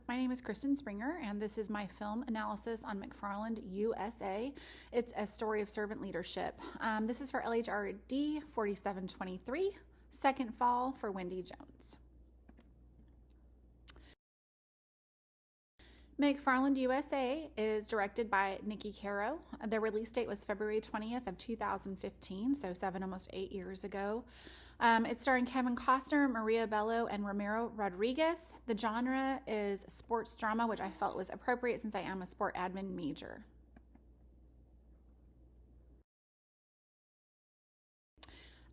My name is Kristen Springer, and this is my film analysis on McFarland, USA. It's a story of servant leadership. This is for LHRD 4723, Second Fall for Wendy Jones. McFarland, USA is directed by Nikki Caro. The release date was February 20th of 2015, so almost 8 years ago. It's starring Kevin Costner, Maria Bello, and Ramiro Rodriguez. The genre is sports drama, which I felt was appropriate since I am a sport admin major.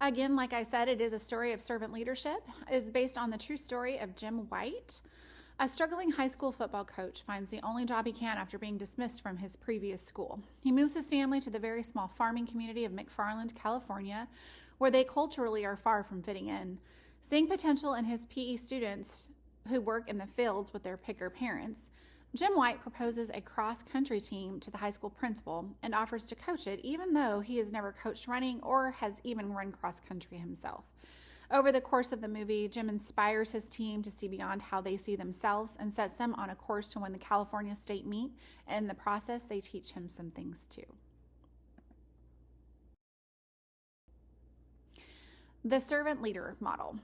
Again, like I said, it is a story of servant leadership. It is based on the true story of Jim White. A struggling high school football coach finds the only job he can after being dismissed from his previous school. He moves his family to the very small farming community of McFarland, California, where they culturally are far from fitting in. Seeing potential in his PE students who work in the fields with their picker parents, Jim White proposes a cross-country team to the high school principal and offers to coach it, even though he has never coached running or has even run cross-country himself. Over the course of the movie, Jim inspires his team to see beyond how they see themselves and sets them on a course to win the California State meet, and in the process, they teach him some things too. The servant leader model.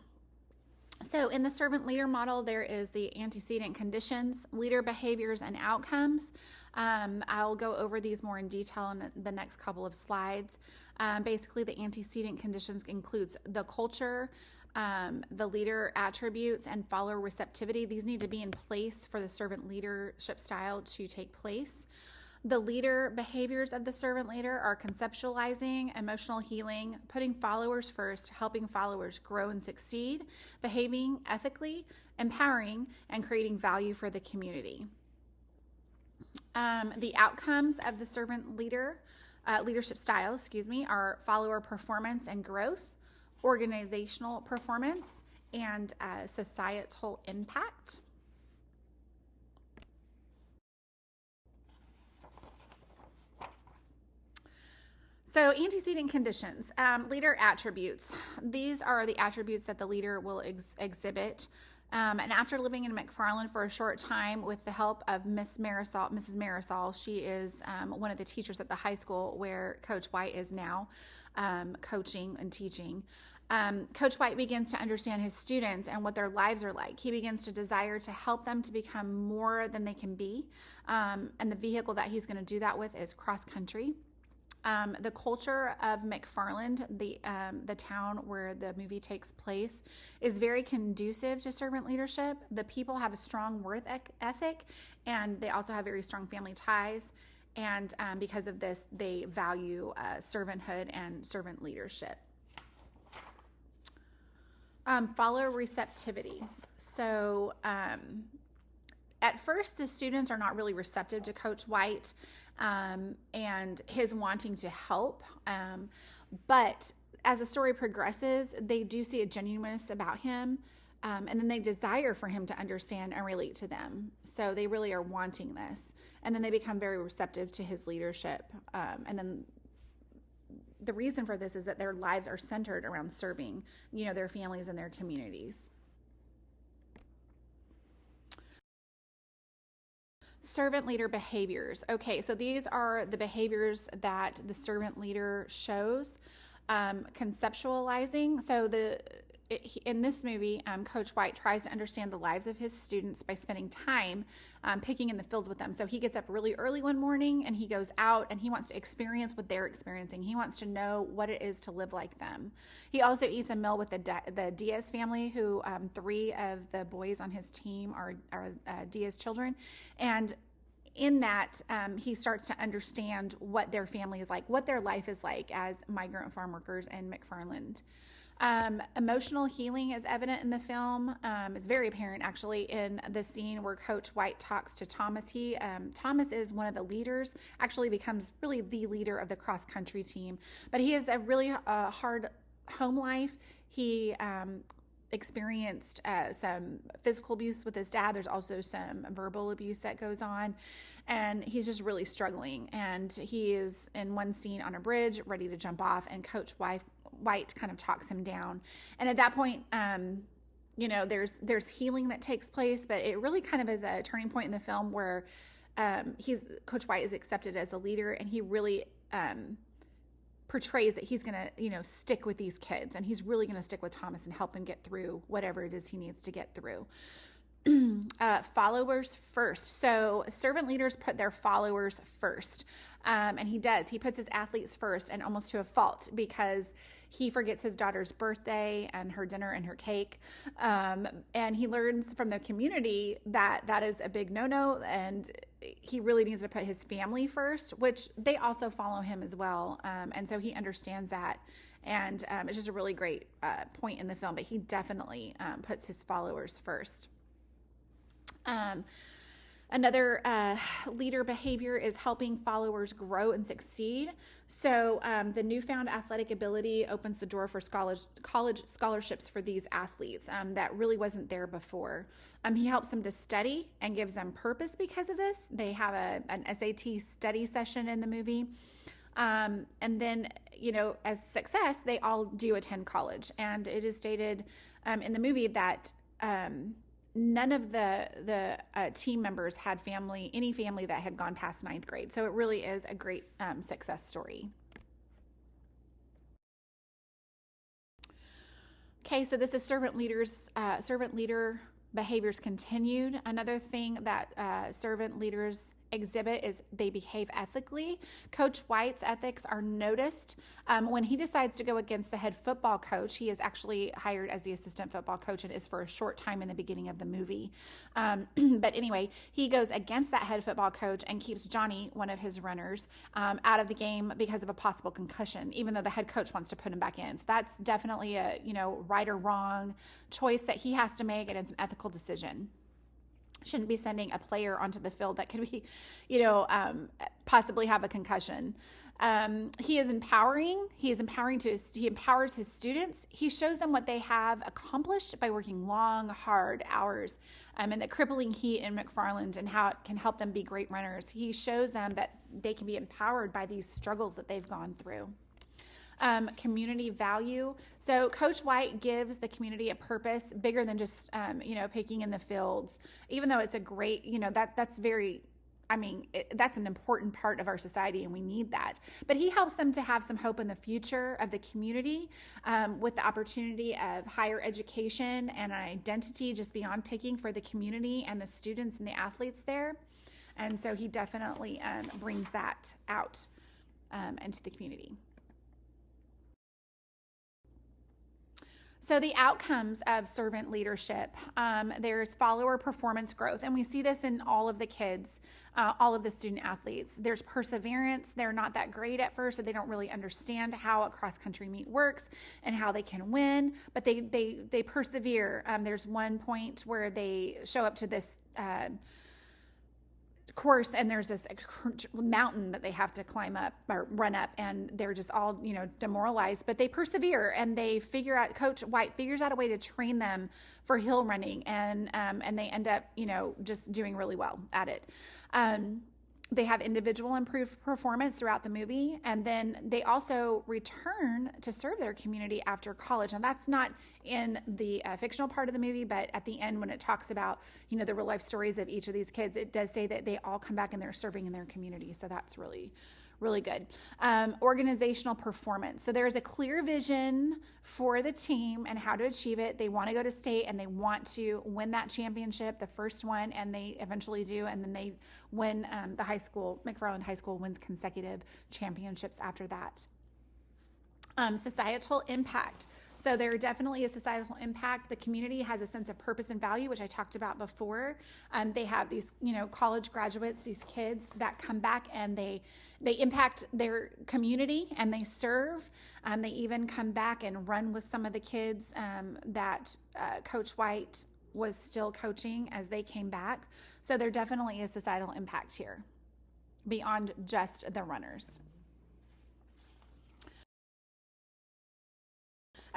So in the servant leader model, there is the antecedent conditions, leader behaviors, and outcomes. I'll go over these more in detail in the next couple of slides. Basically, the antecedent conditions includes the culture, the leader attributes, and follower receptivity. These need to be in place for the servant leadership style to take place. The leader behaviors of the servant leader are conceptualizing, emotional healing, putting followers first, helping followers grow and succeed, behaving ethically, empowering, and creating value for the community. The outcomes of the servant leadership style, are follower performance and growth, organizational performance, and societal impact. So antecedent conditions, leader attributes. These are the attributes that the leader will exhibit. And after living in McFarland for a short time with the help of Mrs. Marisol, she is one of the teachers at the high school where Coach White is now coaching and teaching. Coach White begins to understand his students and what their lives are like. He begins to desire to help them to become more than they can be. And the vehicle that he's going to do that with is cross country. The culture of McFarland, the town where the movie takes place, is very conducive to servant leadership. The people have a strong work ethic, and they also have very strong family ties. And because of this, they value servanthood and servant leadership. Follow receptivity. So at first, the students are not really receptive to Coach White and his wanting to help. But as the story progresses, they do see a genuineness about him, and then they desire for him to understand and relate to them. So they really are wanting this. And then they become very receptive to his leadership. And then the reason for this is that their lives are centered around serving, their families and their communities. Servant leader behaviors. Okay, so these are the behaviors that the servant leader shows. Conceptualizing. So in this movie, Coach White tries to understand the lives of his students by spending time picking in the fields with them. So he gets up really early one morning and he goes out and he wants to experience what they're experiencing. He wants to know what it is to live like them. He also eats a meal with the Diaz family, who 3 of the boys on his team are Diaz children. And in that, he starts to understand what their family is like, what their life is like as migrant farm workers in McFarland. Emotional healing is evident in the film. It's very apparent, actually, in the scene where Coach White talks to Thomas. Thomas is one of the leaders, actually becomes really the leader of the cross-country team. But he has a really hard home life. He experienced some physical abuse with his dad. There's also some verbal abuse that goes on, and he's just really struggling. And he is in one scene on a bridge ready to jump off, and Coach White kind of talks him down. And at that point, there's healing that takes place, but it really kind of is a turning point in the film where Coach White is accepted as a leader, and he really portrays that he's going to, stick with these kids, and he's really going to stick with Thomas and help him get through whatever it is he needs to get through. Followers first. So servant leaders put their followers first. And he does. He puts his athletes first, and almost to a fault, because he forgets his daughter's birthday and her dinner and her cake. And he learns from the community that that is a big no-no, and he really needs to put his family first, which they also follow him as well. And so he understands that. And it's just a really great point in the film, but he definitely puts his followers first. Another leader behavior is helping followers grow and succeed. So the newfound athletic ability opens the door for college scholarships for these athletes that really wasn't there before. He helps them to study and gives them purpose because of this. They have an SAT study session in the movie. And then, as success, they all do attend college. And it is stated in the movie that none of the team members had any family that had gone past 9th grade. So it really is a great success story. Okay, so this is servant leader behaviors continued. Another thing that servant leaders exhibit is they behave ethically. Coach White's ethics are noticed. When he decides to go against the head football coach, he is actually hired as the assistant football coach and is for a short time in the beginning of the movie. But anyway, he goes against that head football coach and keeps Johnny, one of his runners, out of the game because of a possible concussion, even though the head coach wants to put him back in. So that's definitely a, right or wrong choice that he has to make, and it's an ethical decision. Shouldn't be sending a player onto the field that could be, possibly have a concussion. He is empowering. He empowers his students. He shows them what they have accomplished by working long, hard hours in the crippling heat in McFarland, and how it can help them be great runners. He shows them that they can be empowered by these struggles that they've gone through. Community value. So Coach White gives the community a purpose bigger than just, picking in the fields, even though it's a great, that's very, that's an important part of our society, and we need that. But he helps them to have some hope in the future of the community, with the opportunity of higher education and an identity just beyond picking for the community and the students and the athletes there. And so he definitely brings that out into the community. So the outcomes of servant leadership, there's follower performance growth. And we see this in all of the kids, all of the student athletes. There's perseverance. They're not that great at first, so they don't really understand how a cross-country meet works and how they can win, but they persevere. There's one point where they show up to this course, and there's this mountain that they have to climb up or run up, and they're just all demoralized, but they persevere, and they figure out, Coach White figures out a way to train them for hill running, and they end up just doing really well at it. They have individual improved performance throughout the movie, and then they also return to serve their community after college. And that's not in the fictional part of the movie, but at the end when it talks about, the real life stories of each of these kids, it does say that they all come back and they're serving in their community. So that's really, really good. Organizational performance. So there's a clear vision for the team and how to achieve it. They want to go to state, and they want to win that championship, the first one, and they eventually do. And then they win McFarland High School wins consecutive championships after that. Societal impact. So there definitely is societal impact. The community has a sense of purpose and value, which I talked about before. They have these, college graduates, these kids that come back, and they impact their community, and they serve. They even come back and run with some of the kids that Coach White was still coaching as they came back. So there definitely is societal impact here beyond just the runners.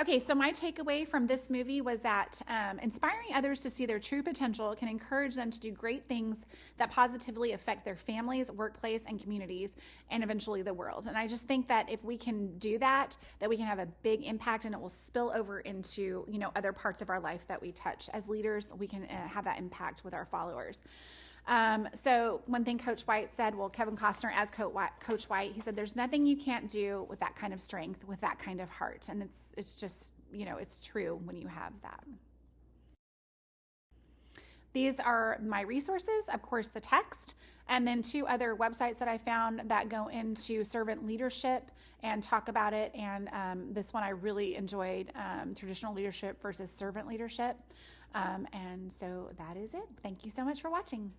Okay, so my takeaway from this movie was that inspiring others to see their true potential can encourage them to do great things that positively affect their families, workplace, and communities, and eventually the world. And I just think that if we can do that, that we can have a big impact, and it will spill over into, other parts of our life that we touch. As leaders, we can have that impact with our followers. So one thing Coach White said, Kevin Costner as Coach White, he said, there's nothing you can't do with that kind of strength, with that kind of heart. And it's just, it's true when you have that. These are my resources, of course, the text, and then 2 other websites that I found that go into servant leadership and talk about it. And this one I really enjoyed, traditional leadership versus servant leadership. And so that is it. Thank you so much for watching.